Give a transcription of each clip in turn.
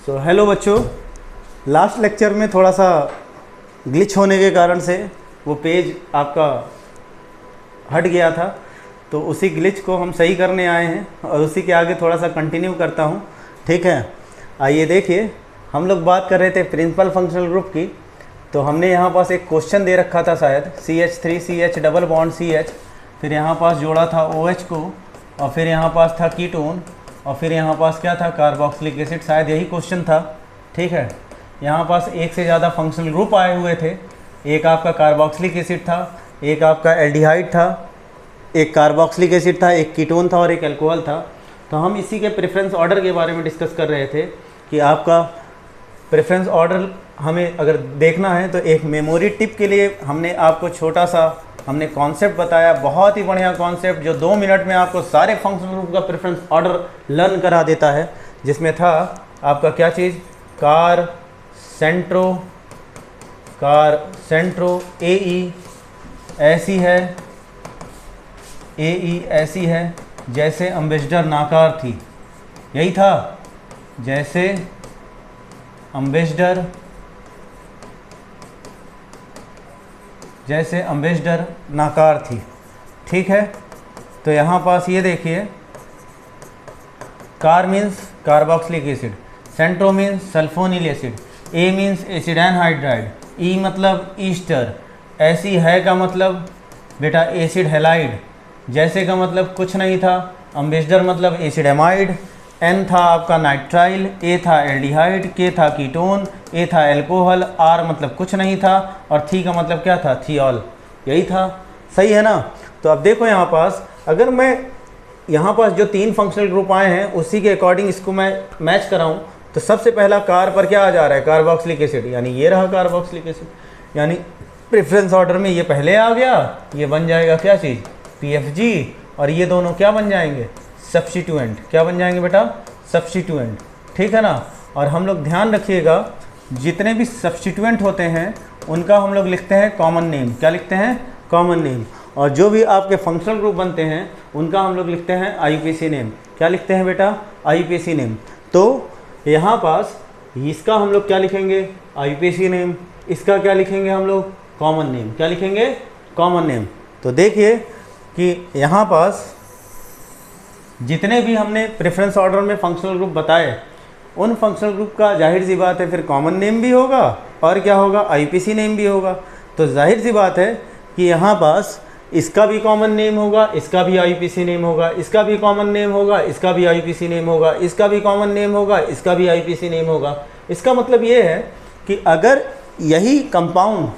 Hello बच्चों, last lecture में थोड़ा सा ग्लिच होने के कारण से वो पेज आपका हट गया था, तो उसी ग्लिच को हम सही करने आए हैं और उसी के आगे थोड़ा सा कंटिन्यू करता हूँ। ठीक है, आइए देखिए, हम लोग बात कर रहे थे प्रिंसिपल फंक्शनल ग्रुप की। तो हमने यहाँ पास एक क्वेश्चन दे रखा था शायद, CH3CH डबल बॉन्ड CH, फिर यहाँ पास जोड़ा था OH को, और फिर यहाँ पास था कीटोन, और फिर यहाँ पास क्या था, कार्बोक्सिलिक एसिड। शायद यही क्वेश्चन था। ठीक है, यहाँ पास एक से ज़्यादा फंक्शनल ग्रुप आए हुए थे। एक आपका कार्बोक्सिलिक एसिड था, एक आपका एल्डिहाइड था, एक कार्बोक्सिलिक एसिड था, एक कीटोन था और एक अल्कोहल था। तो हम इसी के प्रेफरेंस ऑर्डर के बारे में डिस्कस कर रहे थे कि आपका प्रेफरेंस ऑर्डर हमें अगर देखना है तो एक मेमोरी टिप के लिए हमने आपको छोटा सा कॉन्सेप्ट बताया, बहुत ही बढ़िया कॉन्सेप्ट जो 2 मिनट में आपको सारे फंक्शनल ग्रुप का प्रेफरेंस ऑर्डर लर्न करा देता है। जिसमें था आपका क्या चीज़, कार सेंट्रो AE ऐसी है, AE ऐसी है जैसे एम्बेसडर नाकार थी, यही था, जैसे एम्बेसडर नाकार थी। ठीक है, तो यहाँ पास ये देखिए, car means carboxylic acid, Santro means sulfonyl acid, A means acid anhydride, E मतलब ईस्टर, ऐसी है का मतलब बेटा एसिड हेलाइड, जैसे का मतलब कुछ नहीं था, एम्बेसडर मतलब एसिड एमाइड, N था आपका नाइट्राइल, A था एल्डिहाइड, K था कीटोन, A था एल्कोहल, R मतलब कुछ नहीं था, और थी का मतलब क्या था, थियोल, यही था। सही है ना। तो अब देखो यहाँ पास, अगर मैं यहाँ पास जो 3 फंक्शनल ग्रुप आए हैं उसी के अकॉर्डिंग इसको मैं मैच कराऊँ, तो सबसे पहला कार पर क्या आ जा रहा है, कार्बोक्सिलिक एसिड, यानी ये रहा कार्बोक्सिलिक एसिड, यानी प्रेफरेंस ऑर्डर में ये पहले आ गया, ये बन जाएगा क्या चीज़, PFG, और ये दोनों क्या बन जाएंगे, सब्स्टिट्यूएंट। क्या बन जाएंगे बेटा, सब्स्टिट्यूएंट। ठीक है ना। और हम लोग ध्यान रखिएगा, जितने भी सब्स्टिट्यूएंट होते हैं उनका हम लोग लिखते हैं कॉमन नेम। क्या लिखते हैं, कॉमन नेम। और जो भी आपके फंक्शनल ग्रुप बनते हैं उनका हम लोग लिखते हैं IUPAC नेम। क्या लिखते हैं बेटा, IUPAC नेम। तो यहाँ पास इसका हम लोग क्या लिखेंगे, IUPAC नेम, इसका क्या लिखेंगे हम लोग, कॉमन नेम। क्या लिखेंगे, कॉमन नेम। तो देखिए कि यहाँ पास जितने भी हमने प्रेफरेंस ऑर्डर में फंक्शनल ग्रुप बताए, उन फंक्शनल ग्रुप का जाहिर सी बात है फिर कॉमन नेम भी होगा और क्या होगा, IUPAC नेम भी होगा। तो जाहिर सी बात है कि यहाँ पास इसका भी कॉमन नेम होगा, इसका भी IUPAC नेम होगा, इसका भी कॉमन नेम होगा, इसका भी IUPAC नेम होगा, इसका भी कॉमन नेम होगा, इसका भी IUPAC नेम होगा। इसका मतलब ये है कि अगर यही कंपाउंड,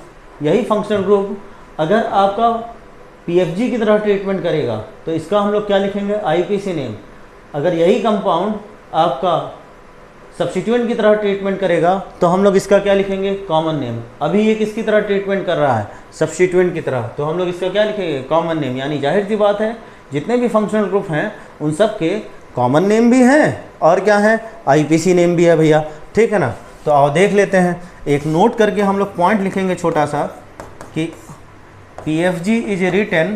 यही फंक्शनल ग्रुप अगर आपका PFG की तरह ट्रीटमेंट करेगा तो इसका हम लोग क्या लिखेंगे, IUPAC नेम। अगर यही कंपाउंड आपका सब्स्टिट्यूएंट की तरह ट्रीटमेंट करेगा तो हम लोग इसका क्या लिखेंगे, कॉमन नेम। अभी ये किसकी तरह ट्रीटमेंट कर रहा है, सब्स्टिट्यूएंट की तरह, तो हम लोग इसका क्या लिखेंगे, कॉमन नेम। यानी जाहिर सी बात है जितने भी फंक्शनल ग्रुप हैं उन सब के कॉमन नेम भी हैं और क्या है, IUPAC नेम भी है भैया। ठीक है ना। तो आओ देख लेते हैं, एक नोट करके हम लोग पॉइंट लिखेंगे छोटा सा कि PFG is written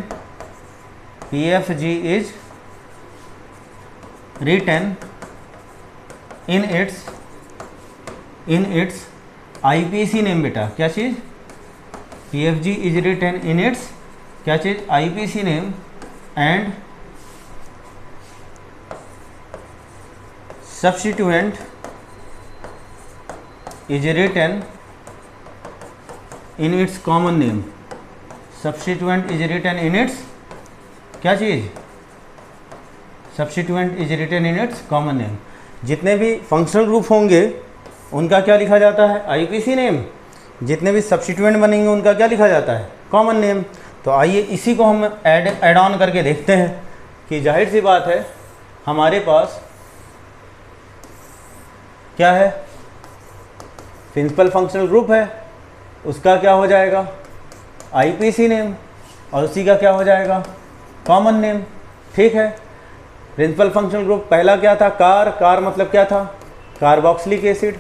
in its IUPAC name. बेटा क्या चीज़, PFG is written in its क्या चीज़, IUPAC name, and substituent is written in its common name। Substituent is written in its क्या चीज़, सब्स्टिट्यूएंट is written in its common name. जितने भी फंक्शनल ग्रुप होंगे उनका क्या लिखा जाता है, IUPAC नेम। जितने भी सब्स्टिट्यूएंट बनेंगे उनका क्या लिखा जाता है, कॉमन नेम। तो आइए इसी को हम ऐड ऑन करके देखते हैं कि जाहिर सी बात है हमारे पास क्या है, प्रिंसिपल फंक्शनल ग्रुप है, उसका क्या हो जाएगा, IUPAC नेम, और उसी का क्या हो जाएगा, कॉमन नेम। ठीक है, प्रिंसिपल फंक्शनल ग्रुप पहला क्या था, कार मतलब क्या था, कार्बोक्सिलिक एसिड,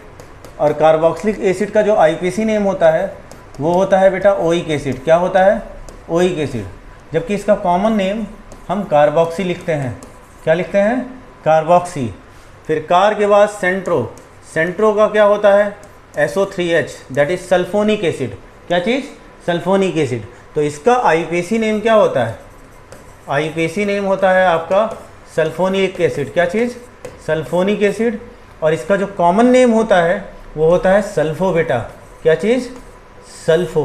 और कार्बोक्सिलिक एसिड का जो IUPAC नेम होता है वो होता है बेटा ओइक एसिड। क्या होता है, ओइक एसिड। जबकि इसका कॉमन नेम हम कार्बोक्सी लिखते हैं। क्या लिखते हैं, कार्बोक्सी। फिर कार के बाद सेंट्रो, सेंट्रो का क्या होता है SO3H, that is sulphonic acid. क्या चीज़? Sulphonic acid. तो इसका IUPAC नेम क्या होता है? IUPAC नेम होता है आपका सल्फोनिक एसिड। क्या चीज़? Sulphonic acid. और इसका जो कॉमन नेम होता है वो होता है सल्फो बेटा। क्या चीज़? सल्फो।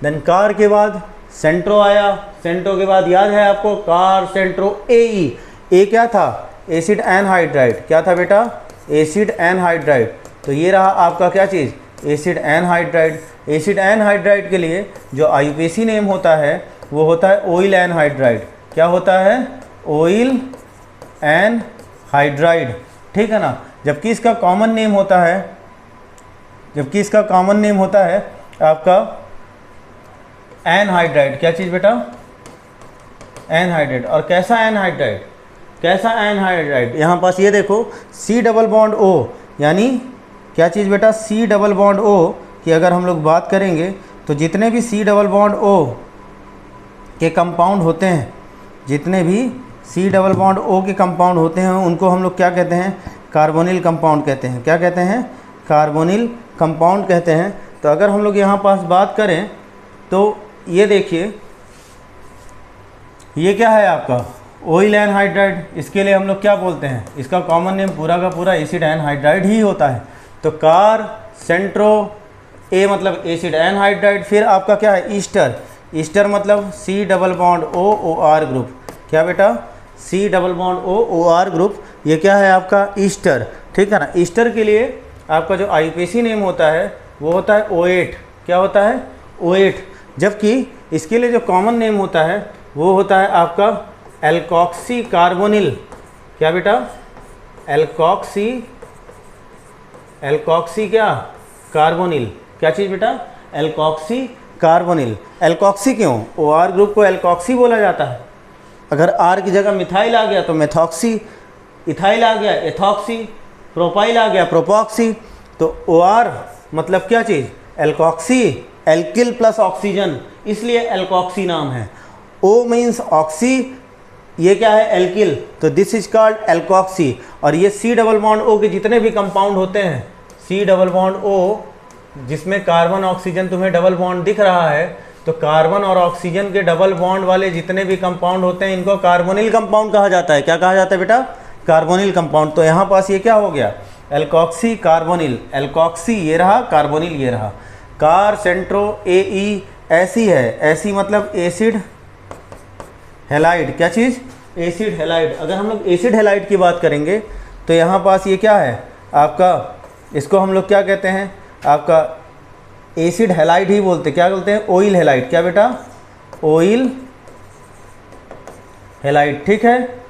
देन कार के बाद सेंट्रो आया, सेंट्रो के बाद याद है आपको कार सेंट्रो AE। ए क्या था? Acid anhydride. क्या था बेटा? Acid anhydride. तो ये रहा आपका क्या चीज़? Acid anhydride. एसिड एनहाइड्राइड के लिए जो IUPAC नेम होता है वो होता है ऑयल एनहाइड्राइड। क्या होता है? Oil anhydride. ठीक है ना। जबकि इसका कॉमन नेम होता है आपका एनहाइड्राइड। क्या चीज़ बेटा? एनहाइड्राइड। और कैसा एनहाइड्राइड? कैसा एनहाइड्राइड? यहाँ पास ये देखो C डबल बॉन्ड O, यानी क्या चीज़ बेटा? C डबल बॉन्ड O की अगर हम लोग बात करेंगे तो जितने भी C डबल बॉन्ड O के कंपाउंड होते हैं, जितने भी C डबल बॉन्ड O के कंपाउंड होते हैं उनको हम लोग क्या कहते हैं? कार्बोनिल कंपाउंड कहते हैं। क्या कहते हैं? कार्बोनिल कंपाउंड कहते हैं। तो अगर हम लोग यहाँ पास बात करें तो ये देखिए, ये क्या है आपका? Oil anhydride. इसके लिए हम लोग क्या बोलते हैं? इसका कॉमन नेम पूरा का पूरा एसिड एनहाइड्राइड ही होता है। तो कार सेंट्रो A मतलब एसिड एनहाइड्राइड। फिर आपका क्या है? ईस्टर। ईस्टर मतलब C double bond O OR group. क्या बेटा? C double bond O OR group. ये क्या है आपका? ईस्टर। ठीक है ना। ईस्टर के लिए आपका जो IUPAC नेम होता है वो होता है O8। क्या होता है? O8। जबकि इसके लिए जो कॉमन नेम होता है वो होता है आपका एल्कॉक्सी कार्बोनिल। क्या बेटा? एल्कॉक्सी क्या? कार्बोनिल। क्या चीज़ बेटा? Alkoxy carbonyl. एल्कॉक्सी क्यों? OR ग्रुप को एल्कॉक्सी बोला जाता है। अगर R की जगह मिथाइल आ गया तो मेथॉक्सी, इथाइल आ गया एथॉक्सी, प्रोपाइल आ गया प्रोपॉक्सी। तो OR मतलब क्या चीज़? एल्कॉक्सी, एल्किल प्लस ऑक्सीजन, इसलिए एल्कॉक्सी नाम है। O मीन्स ऑक्सी, ये क्या है? एल्किल, तो दिस इज कॉल्ड एल्कॉक्सी। और ये C डबल बॉन्ड O के जितने भी कंपाउंड होते हैं, C डबल बॉन्ड O जिसमें कार्बन ऑक्सीजन तुम्हें डबल बॉन्ड दिख रहा है, तो कार्बन और ऑक्सीजन के डबल बॉन्ड वाले जितने भी कंपाउंड होते हैं इनको कार्बोनिल कंपाउंड कहा जाता है। क्या कहा जाता है बेटा? Carbonyl compound. तो यहाँ पास ये क्या हो गया? Alkoxy carbonyl. एल्कॉक्सी ये रहा, कार्बोनिल ये रहा। कार सेंट्रो AE ऐसी है। ऐसी मतलब एसिड हैलाइड। क्या चीज़? Acid halide. अगर हम लोग एसिड हैलाइड की बात करेंगे तो यहाँ पास ये क्या है आपका? इसको हम लोग क्या कहते हैं? आपका एसिड हैलाइड ही बोलते। क्या बोलते हैं? Oil halide. क्या बेटा? Oil halide. ठीक है,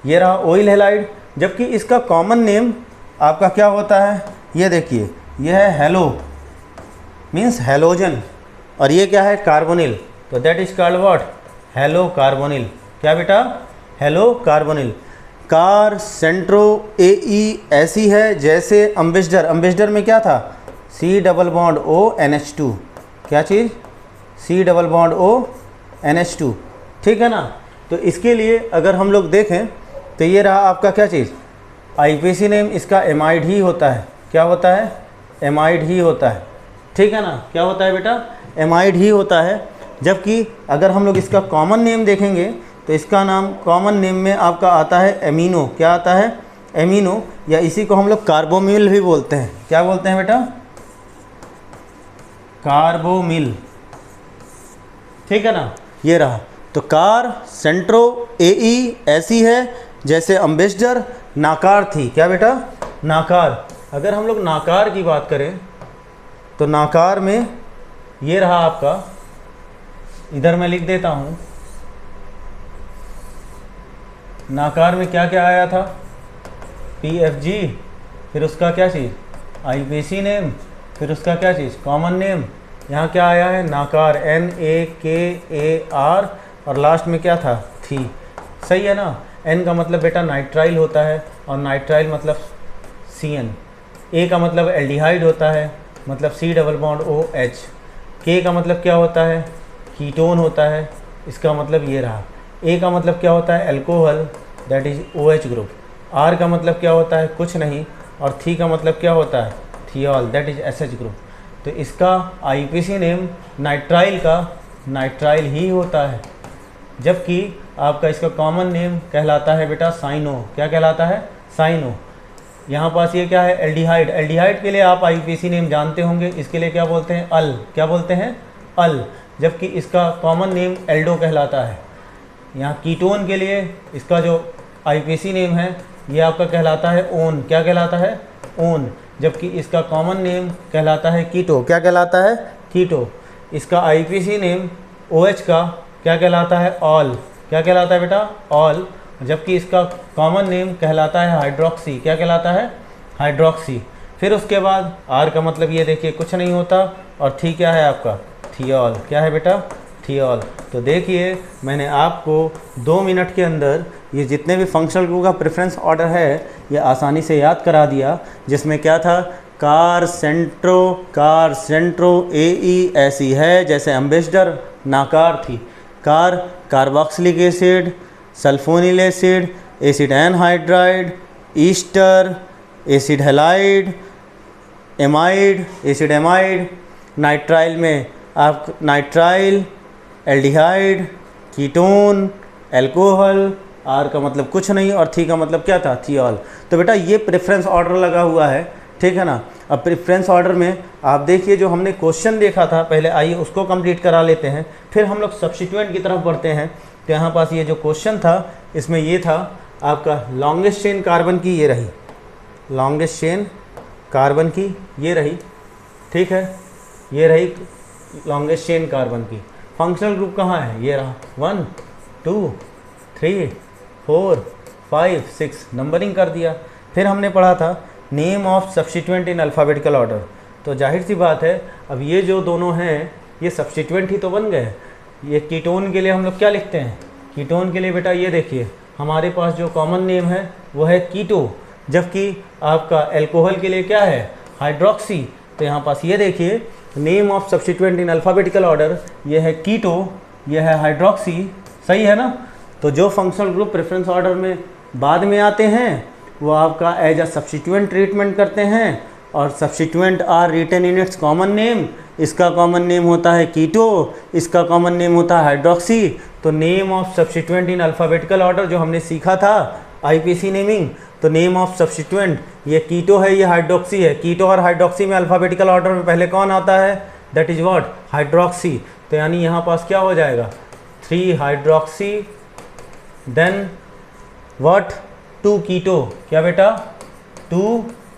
ये रहा ऑयल हैलाइड। जबकि इसका कॉमन नेम आपका क्या होता है? ये देखिए, ये है हेलो, मीन्स हेलोजन। और ये क्या है? कार्बोनिल। तो that is called what? Hello carbonyl. क्या बेटा? Hello carbonyl. कार सेंट्रो AE ऐसी है जैसे अम्बेसडर। अम्बेसडर में क्या था? C double bond O NH2। क्या चीज़? C double bond O NH2। ठीक है ना। तो इसके लिए अगर हम लोग देखें तो ये रहा आपका क्या चीज़? IUPAC नेम इसका एमाइड ही होता है। क्या होता है? एमाइड ही होता है। ठीक है ना। क्या होता है बेटा? एमाइड ही होता है। जबकि अगर हम लोग इसका कॉमन नेम देखेंगे तो इसका नाम कॉमन नेम में आपका आता है एमिनो। क्या आता है? एमिनो, या इसी को हम लोग कार्बोमिल भी बोलते हैं। क्या बोलते हैं बेटा? कार्बोमिल। ठीक है ना। ये रहा। तो कार सेंट्रो AE ऐसी है जैसे अम्बेसडर नाकार थी। क्या बेटा? नाकार। अगर हम लोग नाकार की बात करें तो नाकार में ये रहा आपका, इधर मैं लिख देता हूँ, नाकार में क्या क्या आया था? PFG, फिर उसका क्या चीज़? IUPAC नेम, फिर उसका क्या चीज़? Common name. यहाँ क्या आया है? नाकार, NaKAR, और लास्ट में क्या था? थी। सही है ना। N का मतलब बेटा नाइट्राइल होता है, और नाइट्राइल मतलब CN। A का मतलब एल्डिहाइड होता है, मतलब C double bond OH। K का मतलब क्या होता है? कीटोन होता है, इसका मतलब ये रहा। A का मतलब क्या होता है? Alcohol, that is OH group. R का मतलब क्या होता है? कुछ नहीं, और थी का मतलब क्या होता है, thiol, that is SH group. तो इसका आईपीसी नेम नाइट्राइल का नाइट्राइल ही होता है, जबकि आपका इसका कॉमन नेम कहलाता है बेटा साइनो। क्या कहलाता है, साइनो। यहाँ पास ये क्या है, एल्डिहाइड। एल्डिहाइड के लिए आप आईपीसी नेम जानते होंगे, इसके लिए क्या बोलते हैं, अल। क्या बोलते हैं, अल, जबकि इसका कॉमन नेम एल्डो कहलाता है। यहाँ कीटोन के लिए इसका जो आईपीसी नेम है ये आपका कहलाता है ओन। क्या कहलाता है, ओन, जबकि इसका कॉमन नेम कहलाता है कीटो। क्या कहलाता है, कीटो। इसका आईपीसी नेम ओएच का क्या कहलाता है, ऑल। क्या कहलाता है बेटा, ऑल, जबकि इसका कॉमन नेम कहलाता है हाइड्रोक्सी। क्या कहलाता है, हाइड्रोक्सी। फिर उसके बाद आर का मतलब ये देखिए कुछ नहीं होता, और थी क्या है आपका, थियोल। क्या है बेटा, थियोल। तो देखिए मैंने आपको 2 मिनट के अंदर ये जितने भी फंक्शनल ग्रुप का प्रेफरेंस ऑर्डर है ये आसानी से याद करा दिया, जिसमें क्या था, कार सेंट्रो एई ऐसी है जैसे एम्बेसडर नाकार थी। Car carboxylic acid, sulfonyl acid, acid anhydride, ester, acid halide, amide, acid amide. Nitrile में आप nitrile, aldehyde, ketone, alcohol. R का मतलब कुछ नहीं और थी का मतलब क्या था, थियोल। तो बेटा ये प्रेफरेंस ऑर्डर लगा हुआ है, ठीक है ना। अब प्रेफरेंस ऑर्डर में आप देखिए जो हमने क्वेश्चन देखा था पहले, आइए उसको कंप्लीट करा लेते हैं, फिर हम लोग सब्स्टिट्यूएंट की तरफ बढ़ते हैं। तो यहाँ पास ये जो क्वेश्चन था इसमें ये था आपका लॉन्गेस्ट चेन कार्बन की ये रही, लॉन्गेस्ट चेन कार्बन की ये रही, ठीक है, ये रही लॉन्गेस्ट चेन कार्बन की। फंक्शनल ग्रुप कहाँ है, ये रहा, 1 2 3 4 5 6, नंबरिंग कर दिया। फिर हमने पढ़ा था name of substituent in alphabetical order. तो जाहिर सी बात है अब ये जो दोनों हैं ये सब्स्टिट्यूएंट ही तो बन गए। ये कीटोन के लिए हम लोग क्या लिखते हैं, कीटोन के लिए बेटा ये देखिए हमारे पास जो कॉमन नेम है वो है कीटो, जबकि आपका एल्कोहल के लिए क्या है, हाइड्रोक्सी। तो यहाँ पास ये देखिए name of substituent in alphabetical order, ये है कीटो, ये है हाइड्रोक्सी, सही है ना। तो जो फंक्शनल ग्रुप प्रेफरेंस ऑर्डर में बाद में आते हैं वो आपका एज अ सब्स्टिट्यूएंट ट्रीटमेंट करते हैं, और substituent are written in its common name. इसका कॉमन नेम होता है कीटो, इसका कॉमन नेम होता है हाइड्रोक्सी। तो name of substituent in alphabetical order जो हमने सीखा था आईपीसी नेमिंग, तो नेम ऑफ सब्स्टिट्यूएंट ये कीटो है, ये हाइड्रोक्सी है। कीटो और हाइड्रोक्सी में अल्फ़ाबेटिकल ऑर्डर में पहले कौन आता है, दैट इज़ व्हाट, हाइड्रोक्सी। तो यानी यहाँ पास क्या हो जाएगा, 3 हाइड्रोक्सी देन व्हाट, 2 कीटो। क्या बेटा, 2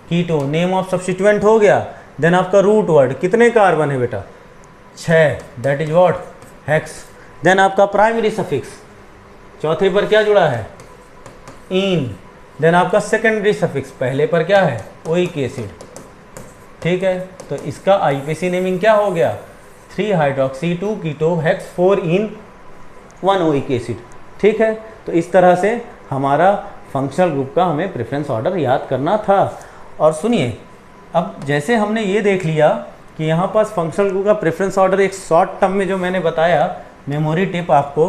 कीटो, नेम ऑफ सब्स्टिट्यूएंट हो गया। देन आपका रूट वर्ड, कितने कार्बन है बेटा, 6, that is what, hex. Then आपका प्राइमरी सफिक्स, चौथे पर क्या जुड़ा है, इन। देन आपका सेकेंडरी सफिक्स, पहले पर क्या है, ओइक एसिड, ठीक है। तो इसका आईपीसी नेमिंग क्या हो गया, 3 हाइड्रोक्सी 2 कीटो हेक्स 4 इन 1 ओइक एसिड, ठीक है। तो इस तरह से हमारा फंक्शनल ग्रुप का हमें प्रेफरेंस ऑर्डर याद करना था। और सुनिए, अब जैसे हमने ये देख लिया कि यहाँ पास फंक्शनल ग्रुप का प्रेफरेंस ऑर्डर एक शॉर्ट टर्म में जो मैंने बताया, मेमोरी टिप आपको,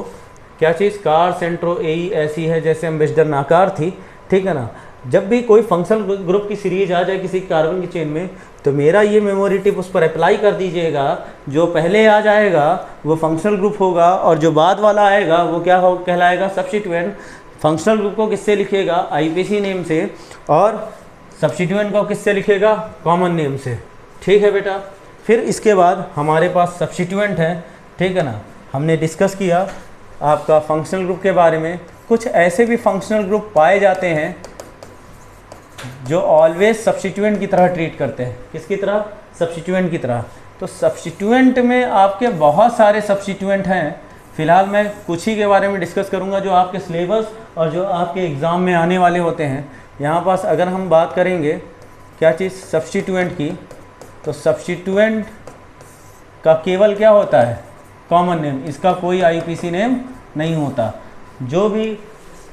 क्या चीज़, कार सेंट्रो एई ऐसी है जैसे एम्बेसडर नाकार थी, ठीक है ना। जब भी कोई फंक्शनल ग्रुप की सीरीज आ जाए किसी कार्बन की चेन में, तो मेरा ये मेमोरी टिप उस पर अप्लाई कर दीजिएगा। जो पहले आ जाएगा वो फंक्शनल ग्रुप होगा, और जो बाद वाला आएगा वो क्या हो कहलाएगा, सब्स्टिट्यूएंट। फंक्शनल ग्रुप को किससे लिखेगा, आईपीसी नेम से, और सब्स्टिट्यूएंट को किससे लिखेगा, कॉमन नेम से, ठीक है बेटा। फिर इसके बाद हमारे पास सब्स्टिट्यूएंट है, ठीक है ना। हमने डिस्कस किया आपका फंक्शनल ग्रुप के बारे में। कुछ ऐसे भी फंक्शनल ग्रुप पाए जाते हैं जो ऑलवेज सब्स्टिट्यूएंट की तरह ट्रीट करते हैं, किसकी तरह, सब्स्टिट्यूएंट की तरह। तो सब्स्टिट्यूएंट में आपके बहुत सारे सब्स्टिट्यूएंट हैं। फिलहाल मैं कुछ ही के बारे में डिस्कस करूंगा जो आपके सिलेबस और जो आपके एग्ज़ाम में आने वाले होते हैं। यहाँ पास अगर हम बात करेंगे क्या चीज़, सब्स्टिट्यूएंट की, तो सब्स्टिट्यूएंट का केवल क्या होता है, कॉमन नेम, इसका कोई आईपीसी नेम नहीं होता। जो भी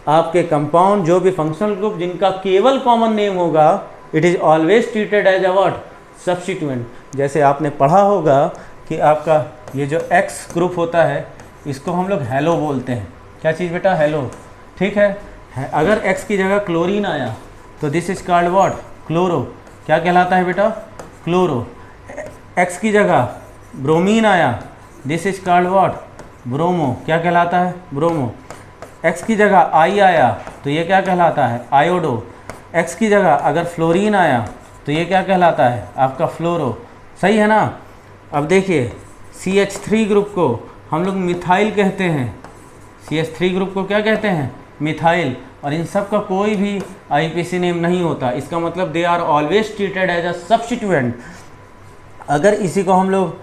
आपके कंपाउंड, जो भी फंक्शनल ग्रुप जिनका केवल कॉमन नेम होगा, it is always treated as a what, substituent. जैसे आपने पढ़ा होगा कि आपका ये जो एक्स ग्रुप होता है इसको हम लोग हेलो बोलते हैं। क्या चीज़ बेटा, हेलो, ठीक है। अगर एक्स की जगह क्लोरीन आया तो this is called what, chloro, क्या कहलाता है बेटा? क्लोरो। एक्स की जगह ब्रोमीन आया, this is called what? Bromo, क्या कहलाता है? ब्रोमो। एक्स की जगह आई आया तो ये क्या कहलाता है? आयोडो। एक्स की जगह अगर फ्लोरीन आया तो ये क्या कहलाता है? आपका फ्लोरो। सही है ना? अब देखिए CH3 ग्रुप को हम लोग मिथाइल कहते हैं। CH3 ग्रुप को क्या कहते हैं? मिथाइल। और इन सब का कोई भी IUPAC नेम नहीं होता। इसका मतलब they are always treated as a substituent. अगर इसी को हम लोग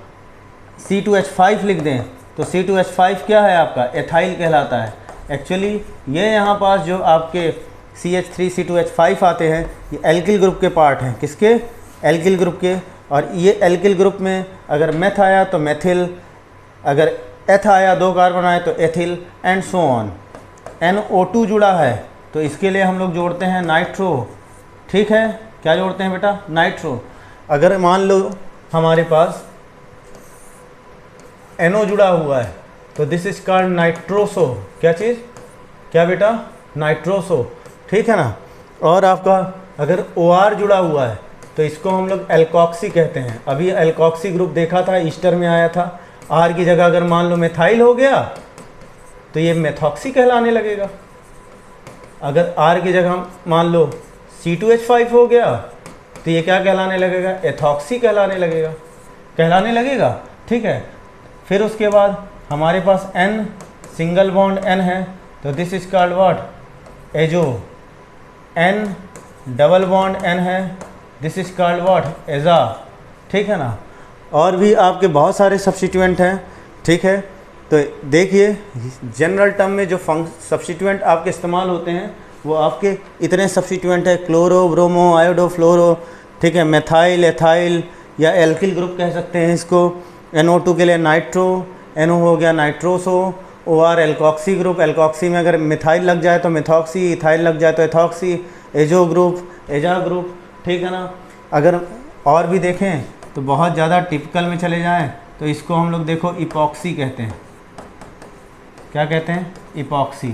C2H5 लिख दें तो C2H5 क्या है? आपका एथाइल कहलाता है। एक्चुअली ये यहाँ पास जो आपके CH3 C2H5 आते हैं ये एल्किल ग्रुप के पार्ट हैं। किसके? एल्किल ग्रुप के। और ये एल्किल ग्रुप में अगर मेथ आया तो मेथिल, अगर एथ आया 2 कार्बन आए तो ethyl, and so on. NO2 जुड़ा है तो इसके लिए हम लोग जोड़ते हैं नाइट्रो। ठीक है, क्या जोड़ते हैं बेटा? नाइट्रो। अगर मान लो हमारे पास NO जुड़ा हुआ है तो दिस इज कॉल्ड नाइट्रोसो। क्या चीज़? क्या बेटा? नाइट्रोसो। ठीक है ना? और आपका अगर OR जुड़ा हुआ है तो इसको हम लोग एल्कॉक्सी कहते हैं। अभी एल्कॉक्सी ग्रुप देखा था, ईस्टर में आया था। R की जगह अगर मान लो मेथाइल हो गया तो ये मेथॉक्सी कहलाने लगेगा। अगर R की जगह मान लो C2H5 हो गया तो ये क्या कहलाने लगेगा? एथॉक्सी कहलाने लगेगा। ठीक है। फिर उसके बाद हमारे पास N सिंगल बॉन्ड N है तो this is called what? Azo. N double bond N है, दिस इज कॉल्ड व्हाट? एजा। ठीक है ना? और भी आपके बहुत सारे सब्स्टिट्यूएंट हैं। ठीक है, तो देखिए जनरल टर्म में जो सब्स्टिट्यूएंट आपके इस्तेमाल होते हैं वो आपके इतने सब्स्टिट्यूएंट है: क्लोरो, ब्रोमो, आयोडो, फ्लोरो। ठीक है, मेथाइल, एथाइल या एल्किल ग्रुप कह सकते हैं इसको। NO2 के लिए नाइट्रो, NO हो गया nitroso. OR alkoxy group, alkoxy में अगर मिथाइल लग जाए तो मिथॉक्सी, इथाइल लग जाए तो एथॉक्सी। एजो ग्रुप, एजा ग्रुप। ठीक है ना? अगर और भी देखें तो बहुत ज़्यादा टिपिकल में चले जाएं तो इसको हम लोग देखो इपॉक्सी कहते हैं। क्या कहते हैं? इपॉक्सी।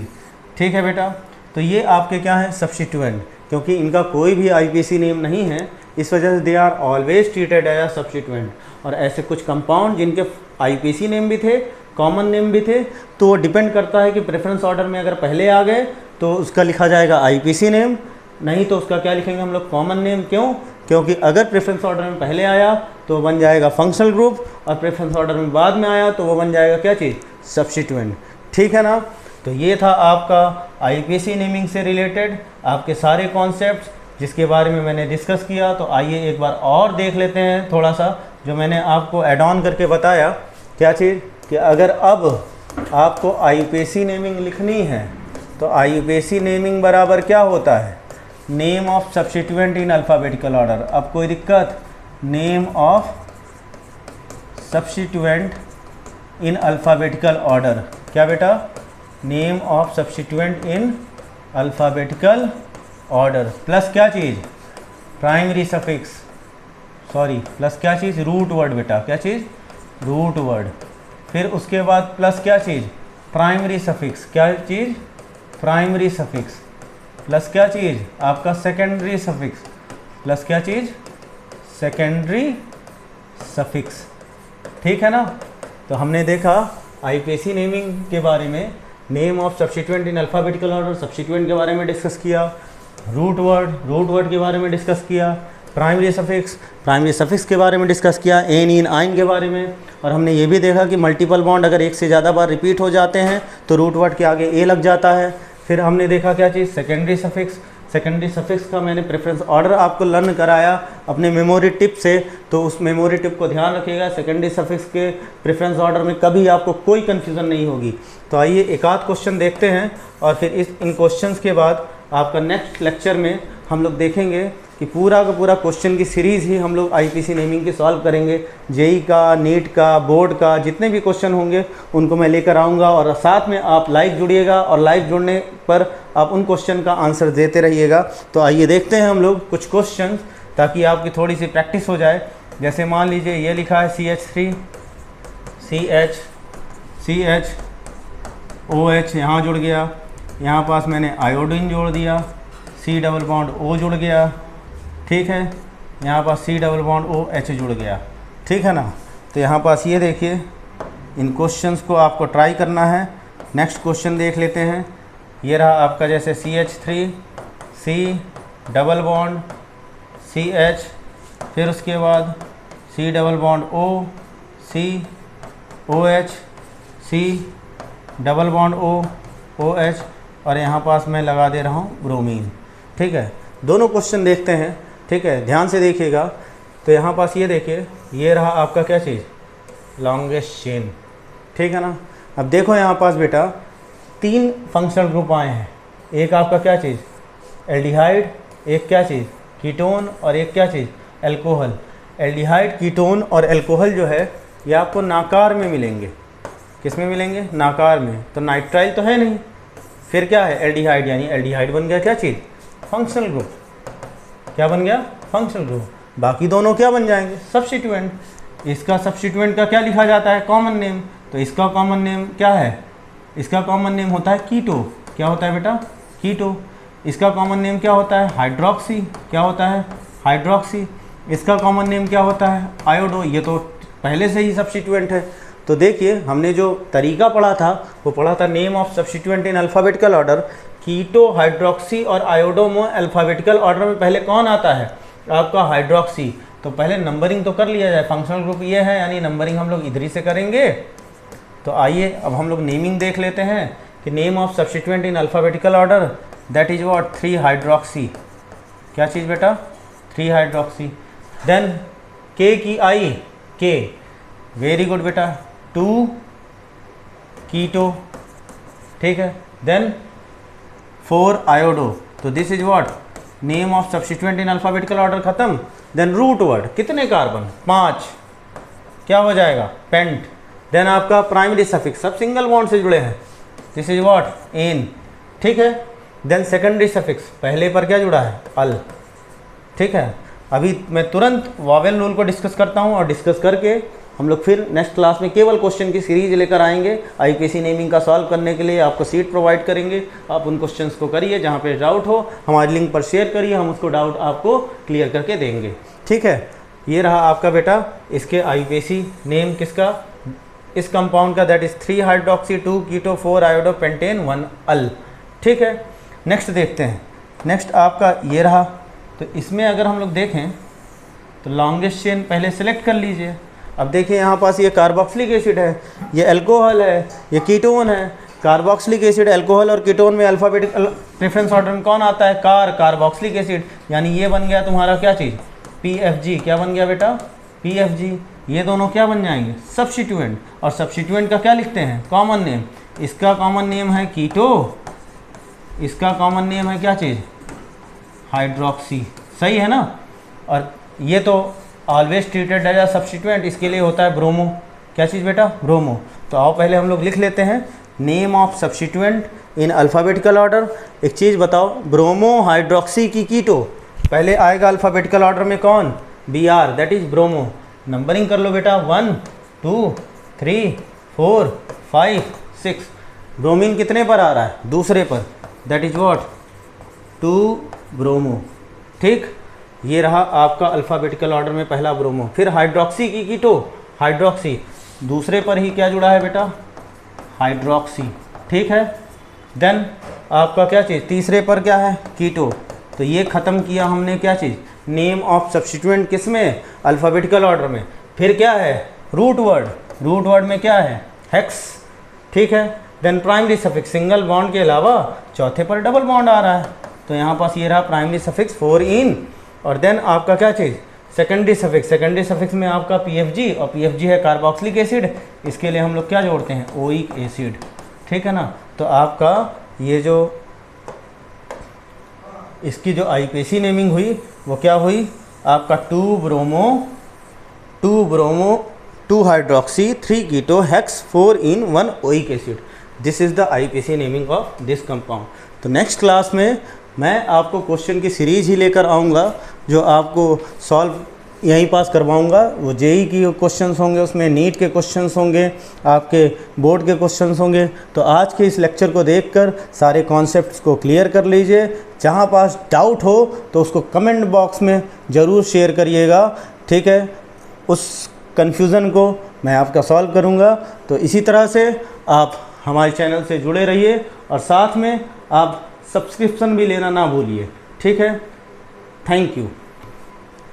ठीक है बेटा, तो ये आपके क्या है? सब्स्टिट्यूएंट। क्योंकि इनका कोई भी IUPAC नेम नहीं है, इस वजह से they are always treated as a substituent. और ऐसे कुछ कंपाउंड जिनके IUPAC नेम भी थे, कॉमन नेम भी थे, तो वो डिपेंड करता है कि प्रेफरेंस ऑर्डर में अगर पहले आ गए तो उसका लिखा जाएगा IUPAC नेम, नहीं तो उसका क्या लिखेंगे हम लोग? Common name. क्यों? क्योंकि अगर प्रेफरेंस ऑर्डर में पहले आया तो बन जाएगा फंक्शनल ग्रुप, और प्रेफरेंस ऑर्डर में बाद में आया तो वो बन जाएगा क्या चीज़? सब्स्टिट्यूएंट। ठीक है ना? तो ये था आपका IUPAC नेमिंग से रिलेटेड आपके सारे कॉन्सेप्ट्स जिसके बारे में मैंने डिस्कस किया। तो आइए एक बार और देख लेते हैं थोड़ा सा जो मैंने आपको ऐड ऑन करके बताया। क्या चीज़? कि अगर अब आपको IUPAC नेमिंग लिखनी है तो IUPAC नेमिंग बराबर क्या होता है? Name of substituent in alphabetical order. अब कोई दिक्कत? Name of substituent in alphabetical order. क्या बेटा? Name of substituent in alphabetical order plus क्या चीज़? प्राइमरी सफिक्स, सॉरी प्लस क्या चीज़? रूट वर्ड बेटा। क्या चीज़? Root word. फिर उसके बाद प्लस क्या चीज़? Primary suffix. क्या चीज़? Primary suffix. प्लस क्या चीज़? आपका सेकेंडरी सफिक्स। प्लस क्या चीज़? Secondary suffix. ठीक है ना? तो हमने देखा IUPAC नेमिंग के बारे में, name of substituent in alphabetical order, substituent के बारे में डिस्कस किया, रूट वर्ड के बारे में डिस्कस किया, प्राइमरी सफिक्स के बारे में डिस्कस किया, एन इन आइन के बारे में। और हमने ये भी देखा कि मल्टीपल बॉन्ड अगर एक से ज़्यादा बार रिपीट हो जाते हैं तो रूट वर्ड के आगे ए लग जाता है। फिर हमने देखा क्या चीज़? सेकेंडरी सफिक्स का मैंने प्रेफरेंस ऑर्डर आपको लर्न कराया अपने मेमोरी टिप से, तो उस मेमोरी टिप को ध्यान रखिएगा। सेकेंडरी सफिक्स के प्रेफरेंस ऑर्डर में कभी आपको कोई कन्फ्यूज़न नहीं होगी। तो आइए एक आध क्वेश्चन देखते हैं और फिर इन क्वेश्चंस के बाद आपका नेक्स्ट लेक्चर में हम लोग देखेंगे कि पूरा का पूरा क्वेश्चन की सीरीज़ ही हम लोग IUPAC नेमिंग की सॉल्व करेंगे। जेई का, नीट का, बोर्ड का जितने भी क्वेश्चन होंगे उनको मैं लेकर आऊँगा, और साथ में आप लाइव जुड़िएगा और लाइव जुड़ने पर आप उन क्वेश्चन का आंसर देते रहिएगा। तो आइए देखते हैं हम लोग कुछ क्वेश्चन, ताकि आपकी थोड़ी सी प्रैक्टिस हो जाए। जैसे मान लीजिए ये लिखा है CH3 OH यहाँ जुड़ गया, यहाँ पास मैंने आयोडीन जोड़ दिया, C डबल बॉन्ड O जुड़ गया, ठीक है, यहाँ पास C डबल बॉन्ड OH जुड़ गया, ठीक है ना। तो यहाँ पास ये देखिए, इन क्वेश्चंस को आपको ट्राई करना है। नेक्स्ट क्वेश्चन देख लेते हैं। ये रहा आपका जैसे CH3 C double bond CH, फिर उसके बाद C double bond O C OH C double bond O OH, और यहाँ पास मैं लगा दे रहा हूँ ब्रोमीन, ठीक है। दोनों क्वेश्चन देखते हैं, ठीक है, ध्यान से देखिएगा। तो यहाँ पास ये देखिए, ये रहा आपका क्या चीज़, लॉन्गेस्ट चेन, ठीक है ना। अब देखो यहाँ पास बेटा 3 फंक्शनल ग्रुप आए हैं। एक आपका क्या चीज़, एल्डिहाइड, एक क्या चीज़, कीटोन, और एक क्या चीज़, एल्कोहल। एल्डिहाइड, कीटोन और एल्कोहल जो है ये आपको नाकार में मिलेंगे। किस में मिलेंगे, नाकार में। तो नाइट्राइल तो है नहीं, फिर क्या है, एल्डिहाइड, यानी एल्डिहाइड बन गया क्या चीज़, फंक्शनल ग्रुप। क्या बन गया, फंक्शनल ग्रुप। बाकी दोनों क्या बन जाएंगे, सब्स्टिट्यूएंट। इसका सब्स्टिट्यूएंट का क्या लिखा जाता है, कॉमन नेम। तो इसका कॉमन नेम क्या है, इसका कॉमन नेम होता है कीटो। क्या होता है बेटा, कीटो। इसका कॉमन नेम क्या होता है, हाइड्रोक्सी। क्या होता है, हाइड्रोक्सी। इसका कॉमन नेम क्या होता है, आयोडो। ये तो पहले से ही सब्स्टिट्यूएंट है। तो देखिए, हमने जो तरीका पढ़ा था वो पढ़ा था name of substituent in alphabetical order. Keto, hydroxy और आयोडो में अल्फ़ाबेटिकल ऑर्डर में पहले कौन आता है, आपका हाइड्रोक्सी। तो पहले नंबरिंग तो कर लिया जाए। फंक्शनल ग्रुप ये है, यानी नंबरिंग हम लोग इधर ही से करेंगे। तो आइए अब हम लोग नेमिंग देख लेते हैं कि name of substituent in alphabetical order, that is what, 3 hydroxy. क्या चीज़ बेटा, 3 हाइड्रोक्सी। देन के की आई, के, वेरी गुड बेटा, 2 कीटो, ठीक है। Then 4 iodo. तो this is what, name of substituent in alphabetical order खत्म। देन रूट वर्ड, कितने कार्बन, 5, क्या हो जाएगा, पेंट। देन आपका प्राइमरी सफिक्स, सब सिंगल बॉन्ड से जुड़े हैं, दिस इज व्हाट, एन, ठीक है। देन सेकेंडरी सफिक्स, पहले पर क्या जुड़ा है, अल, ठीक है। अभी मैं तुरंत वॉवेल रूल को डिस्कस करता हूँ, और डिस्कस करके हम लोग फिर नेक्स्ट क्लास में केवल क्वेश्चन की सीरीज लेकर आएंगे। आईपीसी नेमिंग का सॉल्व करने के लिए आपको सीट प्रोवाइड करेंगे। आप उन क्वेश्चंस को करिए, जहाँ पे डाउट हो हमारी लिंक पर शेयर करिए, हम उसको डाउट आपको क्लियर करके देंगे, ठीक है। ये रहा आपका बेटा इसके आईपीसी नेम किसका, इस कंपाउंड का, that is 3 hydroxy 2 keto 4 iodo pentane 1 al, ठीक है। नेक्स्ट देखते हैं। नेक्स्ट आपका ये रहा। तो इसमें अगर हम लोग देखें तो लॉन्गेस्ट चेन पहले सेलेक्ट कर लीजिए। अब देखिए यहाँ पास ये कार्बोक्सिलिक एसिड है, ये अल्कोहल है, ये कीटोन है। कार्बोक्सिलिक एसिड, अल्कोहल और कीटोन में अल्फ़ाबेटिकल प्रेफरेंस ऑर्डर में कौन आता है, कार्बोक्सिलिक एसिड। यानी ये बन गया तुम्हारा क्या चीज़, PFG। क्या बन गया बेटा, PFG। ये दोनों क्या बन जाएंगे, सब्स्टिट्यूएंट। और सब्स्टिट्यूएंट का क्या लिखते हैं, कॉमन नेम। इसका कॉमन नेम है कीटो, इसका कॉमन नेम है क्या चीज़, हाइड्रोक्सी, सही है ना। और ये तो always treated as a substituent, इसके लिए होता है ब्रोमो। क्या चीज़ बेटा, ब्रोमो। तो आओ पहले हम लोग लिख लेते हैं name of substituent in alphabetical order. एक चीज़ बताओ, ब्रोमो हाइड्रोक्सी की कीटो, पहले आएगा अल्फ़ाबेटिकल ऑर्डर में कौन, Br, that is bromo. Numbering कर लो बेटा, 1 2 3 4 5 6। ब्रोमीन कितने पर आ रहा है, दूसरे पर, दैट इज व्हाट, 2 ब्रोमो, ठीक। ये रहा आपका अल्फ़ाबेटिकल ऑर्डर में पहला ब्रोमो। फिर हाइड्रोक्सी की कीटो, हाइड्रोक्सी, दूसरे पर ही क्या जुड़ा है बेटा, हाइड्रोक्सी, ठीक है। देन आपका क्या चीज़, तीसरे पर क्या है, कीटो। तो ये ख़त्म किया हमने क्या चीज़, नेम ऑफ सब्स्टिट्यूएंट, किस में, अल्फ़ाबेटिकल ऑर्डर में। फिर क्या है, रूट वर्ड, रूट वर्ड में क्या है, हेक्स, ठीक है। Then primary suffix, single bond के अलावा चौथे पर डबल बॉन्ड आ रहा है। तो यहाँ पास ये रहा प्राइमरी सफिक्स 4 इन। और देन आपका क्या चीज़, सेकेंडरी सफिक्स। सेकेंडरी सफिक्स में आपका PFG, और PFG है कार्बोक्सिलिक एसिड। इसके लिए हम लोग क्या जोड़ते हैं, ओइक एसिड, ठीक है ना। तो आपका ये जो इसकी जो आईपीसी नेमिंग हुई वो क्या हुई, आपका 2 bromo 2 hydroxy 3 keto hex 4 en 1 oic acid. This is the IPC naming of this compound. तो नेक्स्ट क्लास में मैं आपको क्वेश्चन की सीरीज़ ही लेकर आऊँगा, जो आपको सॉल्व यहीं पास करवाऊंगा। वो जेई की क्वेश्चंस होंगे, उसमें नीट के क्वेश्चंस होंगे, आपके बोर्ड के क्वेश्चंस होंगे। तो आज के इस लेक्चर को देखकर सारे कॉन्सेप्ट्स को क्लियर कर लीजिए। जहाँ पास डाउट हो तो उसको कमेंट बॉक्स में ज़रूर शेयर करिएगा, ठीक है। उस कन्फ्यूज़न को मैं आपका सॉल्व करूँगा। तो इसी तरह से आप हमारे चैनल से जुड़े रहिए और साथ में आप सब्सक्रिप्शन भी लेना ना भूलिए, ठीक है। Thank you.